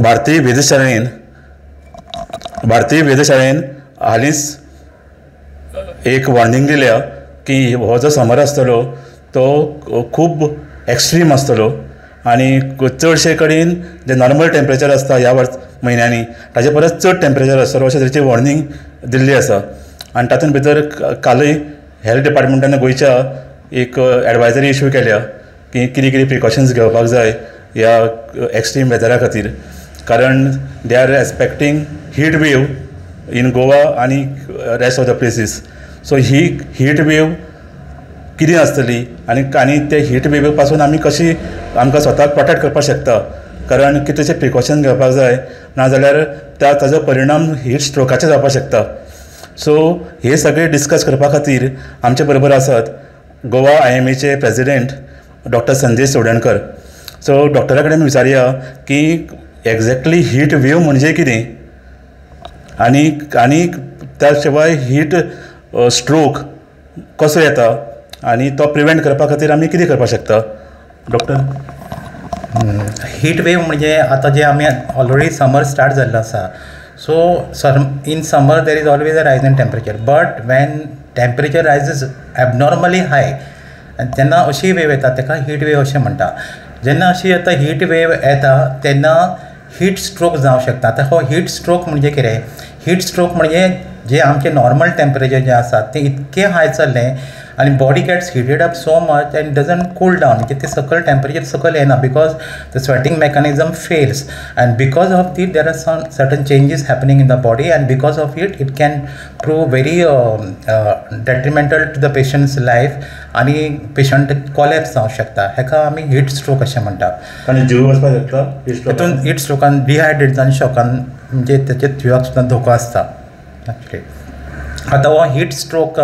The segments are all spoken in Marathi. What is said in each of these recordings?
भारतीय वेधशाळेन हालींच एक वॉर्निंग दिल्या की हो जो समर आसतलो तो खूब एक्स्ट्रीम आसतलो आनी चडशे कडेन जे नॉर्मल टेम्परेचर आसता ह्या म्हयन्यांनी ताचे परस चड टेम्परेचर आसतलो अशें तरेची वॉर्निंग दिल्ली आसा. आनी तातूंत भितर कालूय हेल्थ डिपार्टमेंटान गोंयच्या एक एडवायजरी इश्यू केल्या की कितें कितें प्रिकॉशन्स घेवपाक जाय ह्या एक्स्ट्रीम वेदरा खातीर, कारण they are expecting heat wave in Goa आनी rest of the places. So ही हीट वेव कितें आसतली आनी ते हीट वेवे पासून आमी कशी आमकां स्वताक प्रोटेक्ट करपाक शकता, कारण कितलेशे प्रिकॉशन घेवपाक जाय नाजाल्यार ताजो परिणाम हीट स्ट्रोकाचे जावपाक शकता. सो हे सगळे डिस्कस करपा खातीर आमचे बरोबर आसात गोवा IMAचे president doctor Sanjay Sodankar. So डॉक्टरा कडेन विचारया की एक्झॅक्टली हीट वेव म्हणजे कितें आनी त्या शिवाय हीट स्ट्रोक कसो येता आनी तो प्रिवेंट करपा खातीर आमी कितें करपाक शकता. डॉक्टर, हीट वेव म्हणजे आतां जे आमी ऑलरेडी समर स्टार्ट जाल्लो आसा. So in summer there is always a rise in temperature, but when temperature rises abnormally high तेन्ना अशी वेव येता ताका हीट वेव अशें म्हणटा. जेन्ना अशी आतां हीट वेव येता तेन्ना हीट स्ट्रोक जावंक शकता. आतां हो हीट स्ट्रोक म्हणजे कितें? हीट स्ट्रोक म्हणजे जे आमचे नॉर्मल टेम्परेचर जे आसा ते इतके हाय चल्लें आनी body gets heated up so much and doesn't cool down, म्हणजे ते सकयल टेम्परेचर सकयल येना because the sweating mechanism fails and because of that there are some certain changes happening in the body and because of it can prove very detrimental to the patient's life आनी पेशंट कॉलेप्स जावंक शकता. हेका आमी हीट स्ट्रोक अशें म्हणटा. आनी जीव वचपाक शकता तितून हीट स्ट्रोकान डिहायड्रेट जावन शॉकान म्हणजे तेचे जिवाक सुद्दां धोको आसता. एक्चुली आतां हो हीट स्ट्रोक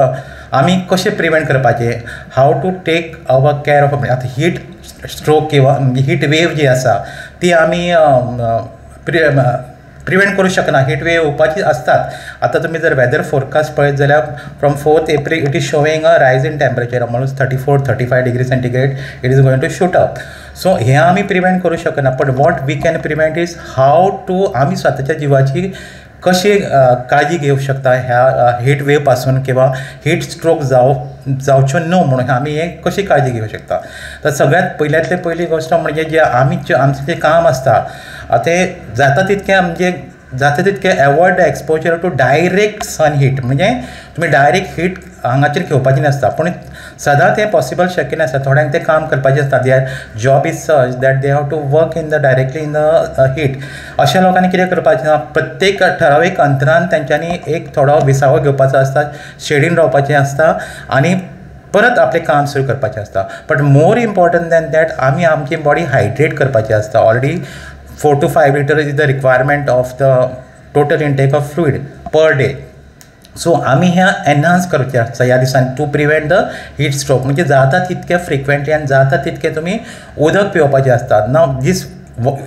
आमी कशें प्रिवेंट करपाचें, how to take our care of. आतां हीट स्ट्रोक किंवा हीट वेव जी आसा ती आमी प्रिवेंट करूं शकना. हीट वेव येवपाची आसतात. आतां तुमी जर वेदर फोरकास्ट पळयत जाल्यार from 4th April it is showing a rise in temperature almost 34-35 degree centigrade it is going to shoot up. So हे आमी प्रिवेंट करूं शकना. But what we can prevent is how to आमी स्वताच्या जिवाची कशी काळजी घेवंक शकता ह्या हीट वेव पासून किंवा हीट स्ट्रोक जावच्यो न्हू म्हणून आमी हे कशी काळजी घेवंक शकता. तर सगळ्यात पयल्यातली पयली गोश्ट म्हणजे जे आमचें जें काम आसता तें जाता तितकें avoid the exposure to direct sun heat. म्हणजे तुमी डायरेक्ट हीट हांगाचेर घेवपाची नासता, पूण सदां तें पॉसिबल शक्य नासता. थोड्यांक तें काम करपाचें आसता. Their job is such that they have to work in the directly in the heat. अशा लोकांनी कितें करपाचें ना, प्रत्येक ठरावीक अंतरान तेंच्यांनी एक थोडो विसावो घेवपाचो आसता, शेडीन रावपाचें आसता आनी परत आपलें काम सुरू करपाचें आसता. But more important than that आमी आमची बॉडी हायड्रेट करपाची आसता. Already 4 to 5 liters is the requirement of the total intake of fluid per day. So आमी ह्या एनहान्स करचें आसता ह्या दिसांनी to prevent the heat stroke. म्हणजे जाता तितके फ्रिक्वेंटली आनी जाता तितके तुमी उदक पिवपाचें आसता. नाव दीस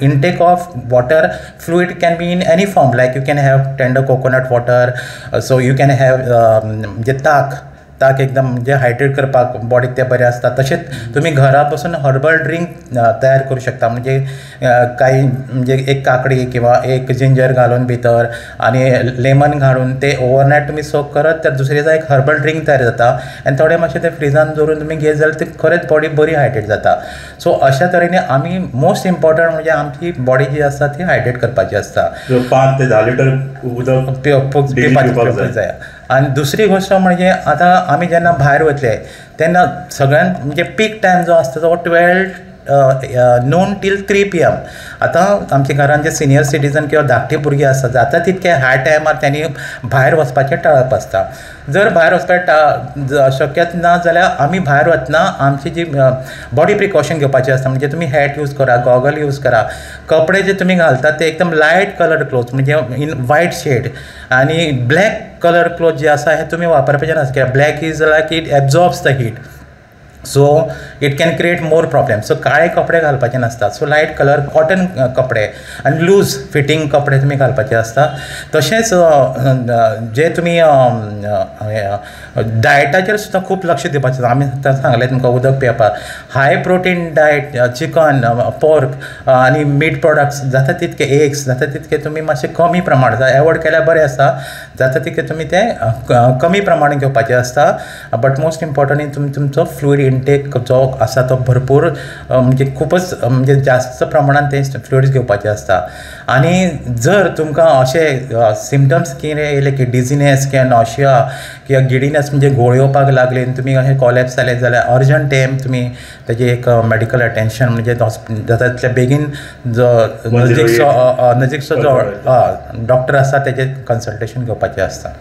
intake of water fluid can be in any form, like you can have tender coconut water, so you can have म्हणजे ताक एकदम म्हणजे हायड्रेट करपाक बॉडीक ते बरें आसता. तशेंच तुमी घरा बसून हर्बल ड्रिंक तयार करूं शकता. म्हणजे काही म्हणजे एक काकडी किंवा एक जिंजर घालून भितर आनी लेमन घालून ते ओवरनायट तुमी सोक करत तर दुसरे दिसा एक हर्बल ड्रिंक तयार जाता आनी थोडे मातशें ते फ्रिजान दवरून तुमी घेत जाल्यार ती खरेंच बॉडी बरी हायड्रेट जाता. सो अशा तरेन आमी मोस्ट इम्पॉर्टंट म्हणजे आमची बॉडी जी आसा ती हायड्रेट करपाची आसता. 5 ते 10 लिटर उदक पिवपाक जाय. आनी दुसरी गोश्ट म्हणजे आतां आमी जेन्ना भायर वतले तेन्ना सगळ्यान म्हणजे पीक टायम जो आसता तो 12 noon till 3 PM. आतां आमच्या घरान जे सिनियर सिटीजन किंवा धाकटे भुरगे आसता जाता तितके ह्या टायमार त्यांनी भायर वचपाचें टाळप आसता. जर भायर वचपाक शक्यत ना जाल्यार आमी भायर वतना आमची जी बॉडी प्रिकॉशन घेवपाची आसता. म्हणजे तुमी हॅट यूज करा, गॉगल यूज करा, कपडे जे तुमी घालता ते एकदम लायट कलर क्लोथ म्हणजे इन वायट शेड आनी ब्लॅक कलर क्लोथ जे आसा हे तुमी वापरपाचे नासता. Black is like it absorbs the heat. So it can create more problem. So काळे कपडे घालपाचे नासता. सो लायट कलर कॉटन कपडे आनी लूज फिटींग कपडे तुमी घालपाचे आसता. तशेंच जे तुमी डायटाचेर सुद्दां खूब लक्ष दिवपाचें आसता. आमी सांगलें तुमकां उदक पिवपाक. High protein diet, chicken, pork आनी मीट प्रोडक्ट्स जाता तितके, एग्स जाता तितके तुमी मातशे कमी प्रमाणांत, एवॉयड केल्यार बरें आसता. जाता तितके तुमी ते कमी प्रमाणांत घेवपाचें आसता. बट मोस्ट इम्पॉर्टंट तुमी तुमचो फ्लुईड इंटेक जो आसा तो भरपूर म्हणजे खूपच म्हणजे जास्त प्रमाणांत ते फ्लुइड्स घेवपाचे आसता. आनी जर तुमकां अशे सिम्टम्स कितें येयले की डिझीनेस किंवा नॉशिया किंवा गिडिनेस म्हणजे घोळ येवपाक लागले, तुमी अशें कॉलेप्स जाले जाल्यार अर्जंट टायम तुमी तेजे एक मेडिकल अटेन्शन म्हणजे जाता तितले बेगीन जो नजीकचो जो डॉक्टर आसा तेजें कन्सल्टेशन घेवपाचें आसता.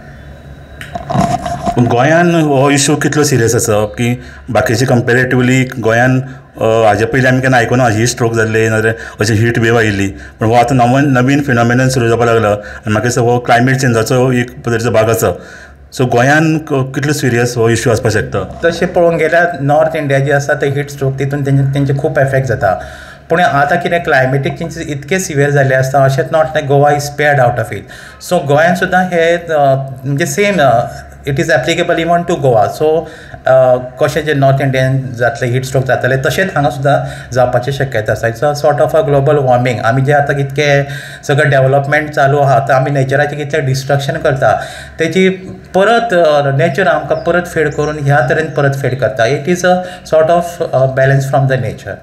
गोंयान हो इशू कितलो सिरियस आसा की बाकीचे कंपेरेटिवली गोंयान हाजे पयलीं आमी केन्ना आयकूना हीट स्ट्रोक जाल्ले नाजाल्यार अशी हीट वेव आयिल्ली. पण हो आतां नवीन फिनॉमिनन सुरू जावपाक लागला आनी म्हाका दिसता हो क्लायमेट चेंजाचो एक तरेचो भाग आसा. सो गोंयान कितलो सिरियस हो इशू आसपाक शकता? तशें पळोवंक गेल्यार नॉर्थ इंडिया जी आसा ते हीट स्ट्रोक तितून तेंचे खूब एफेक्ट जाता. पूण आतां कितें क्लायमेटीक चेंजीस इतके सिवियर जाल्ले आसता, अशेंच not like Goa is spared out of it. So गोंयान सुद्दां हे म्हणजे same it is applicable even to Goa. So कशें जे नॉर्थ इंडियन जातले हीट स्ट्रोक जातले तशेंच हांगा सुद्दां जावपाची शक्यता आसा. It's a sort of a global warming. आमी जे आतां कितके सगळें डेवलपमेंट चालू आहा, आतां आमी नेचराचें कितलें डिस्ट्रक्शन करता, तेची परत नेचर आमकां परत फेड करून ह्या तरेन परत फेड करता. It is a sort of balance from the nature.